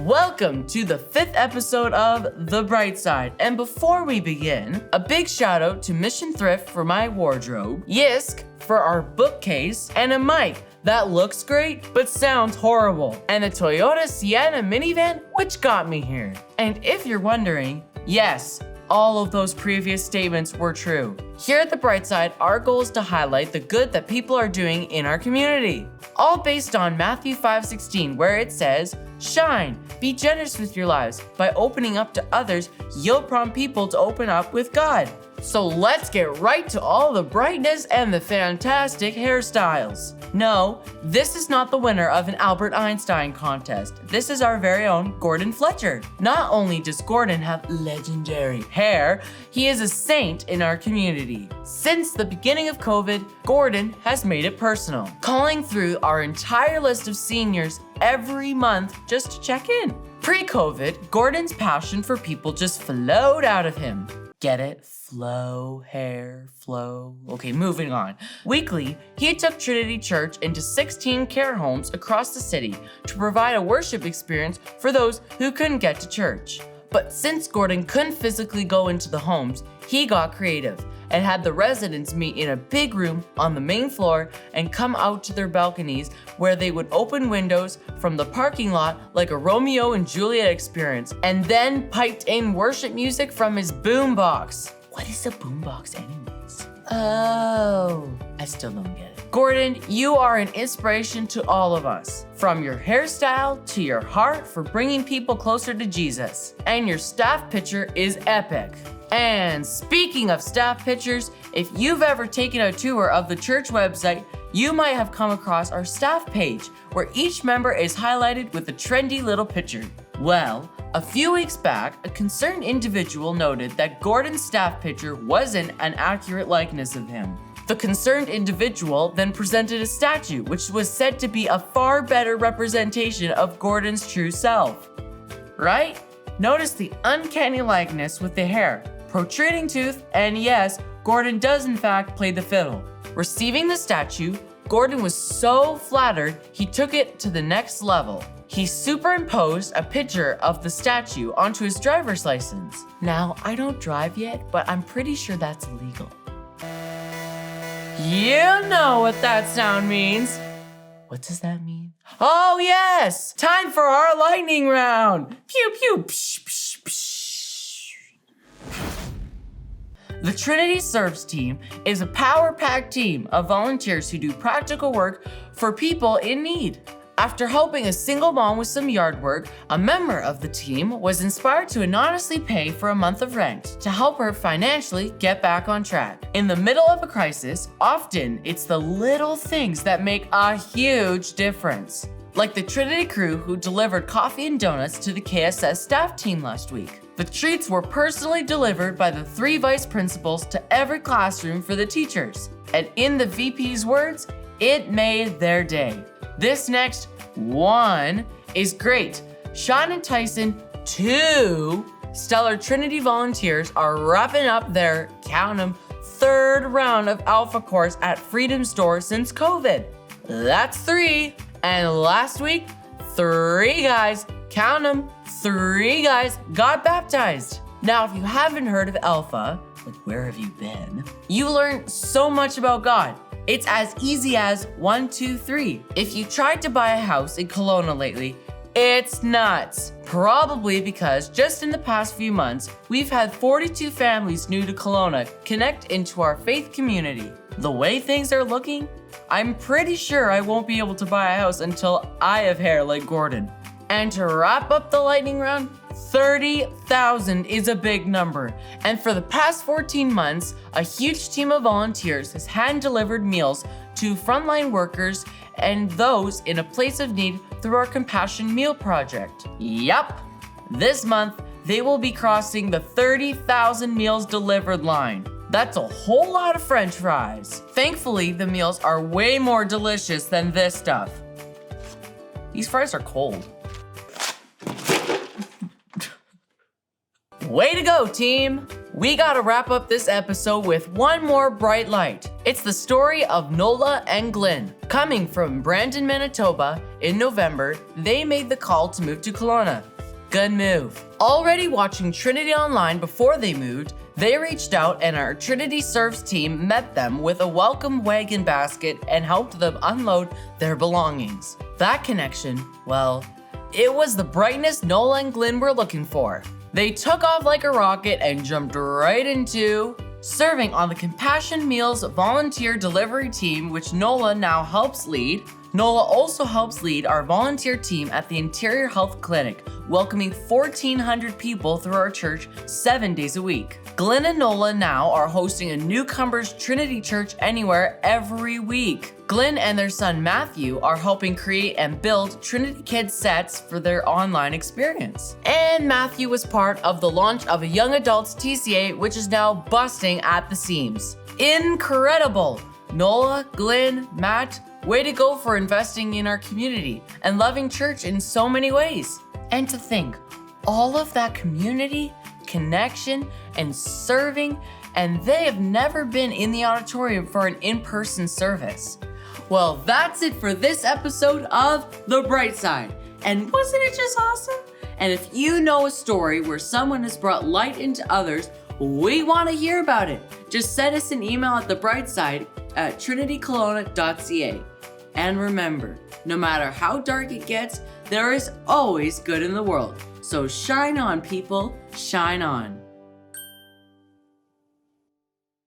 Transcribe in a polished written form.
Welcome to the 5th episode of The Bright Side. And before we begin, a big shout out to Mission Thrift for my wardrobe, Yisk for our bookcase, and a mic that looks great but sounds horrible, and the Toyota Sienna minivan which got me here. And if you're wondering, yes, all of those previous statements were true. Here at The Bright Side, our goal is to highlight the good that people are doing in our community. All based on Matthew 5:16, where it says, "Shine, be generous with your lives. By opening up to others, you'll prompt people to open up with God." So let's get right to all the brightness and the fantastic hairstyles. No, this is not the winner of an Albert Einstein contest. This is our very own Gordon Fletcher. Not only does Gordon have legendary hair, he is a saint in our community. Since the beginning of COVID, Gordon has made it personal, calling through our entire list of seniors every month just to check in. Pre-COVID, Gordon's passion for people just flowed out of him. Get it? Flow, hair, flow. Okay, moving on. Weekly, he took Trinity Church into 16 care homes across the city to provide a worship experience for those who couldn't get to church. But since Gordon couldn't physically go into the homes, he got creative and had the residents meet in a big room on the main floor and come out to their balconies where they would open windows from the parking lot like a Romeo and Juliet experience, and then piped in worship music from his boombox. What is a boombox anyways? Oh, I still don't get it. Gordon, you are an inspiration to all of us. From your hairstyle to your heart for bringing people closer to Jesus. And your staff picture is epic. And speaking of staff pictures, if you've ever taken a tour of the church website, you might have come across our staff page, where each member is highlighted with a trendy little picture. Well, a few weeks back, a concerned individual noted that Gordon's staff picture wasn't an accurate likeness of him. The concerned individual then presented a statue, which was said to be a far better representation of Gordon's true self. Right? Notice the uncanny likeness with the hair, protruding tooth, and yes, Gordon does in fact play the fiddle. Receiving the statue, Gordon was so flattered, he took it to the next level. He superimposed a picture of the statue onto his driver's license. Now, I don't drive yet, but I'm pretty sure that's illegal. You know what that sound means. What does that mean? Oh yes! Time for our lightning round! Pew pew psh psh psh. The Trinity Serves team is a power-packed team of volunteers who do practical work for people in need. After helping a single mom with some yard work, a member of the team was inspired to anonymously pay for a month of rent to help her financially get back on track. In the middle of a crisis, often it's the little things that make a huge difference. Like the Trinity crew who delivered coffee and donuts to the KSS staff team last week. The treats were personally delivered by the 3 vice principals to every classroom for the teachers. And in the VP's words, it made their day. This next one is great. Sean and Tyson, 2 stellar Trinity volunteers, are wrapping up their, count 'em, 3rd round of Alpha course at Freedom Store since COVID. That's 3. And last week, 3 guys, count 'em, 3 guys got baptized. Now, if you haven't heard of Alpha, like where have you been? You learn so much about God. It's as easy as 1, 2, 3. If you tried to buy a house in Kelowna lately, it's nuts. Probably because just in the past few months, we've had 42 families new to Kelowna connect into our faith community. The way things are looking, I'm pretty sure I won't be able to buy a house until I have hair like Gordon. And to wrap up the lightning round, 30,000 is a big number. And for the past 14 months, a huge team of volunteers has hand-delivered meals to frontline workers and those in a place of need through our Compassion Meal Project. Yup, this month, they will be crossing the 30,000 meals delivered line. That's a whole lot of French fries. Thankfully, the meals are way more delicious than this stuff. These fries are cold. Way to go, team! We gotta wrap up this episode with one more bright light. It's the story of Nola and Glenn. Coming from Brandon, Manitoba, in November, they made the call to move to Kelowna. Good move. Already watching Trinity online before they moved, they reached out and our Trinity Serves team met them with a welcome wagon basket and helped them unload their belongings. That connection, well, it was the brightness Nola and Glenn were looking for. They took off like a rocket and jumped right into serving on the Compassion Meals volunteer delivery team, which Nola now helps lead. Nola also helps lead our volunteer team at the Interior Health Clinic, welcoming 1,400 people through our church 7 days a week. Glenn and Nola now are hosting a Newcomers Trinity Church Anywhere every week. Glenn and their son Matthew are helping create and build Trinity Kids sets for their online experience. And Matthew was part of the launch of a young adults TCA, which is now busting at the seams. Incredible! Nola, Glenn, Matt, way to go for investing in our community and loving church in so many ways. And to think, all of that community, connection, and serving, and they have never been in the auditorium for an in-person service. Well, that's it for this episode of The Bright Side. And wasn't it just awesome? And if you know a story where someone has brought light into others, we want to hear about it. Just send us an email at thebrightside@trinitykelowna.ca. And remember, no matter how dark it gets, there is always good in the world. So shine on, people, shine on.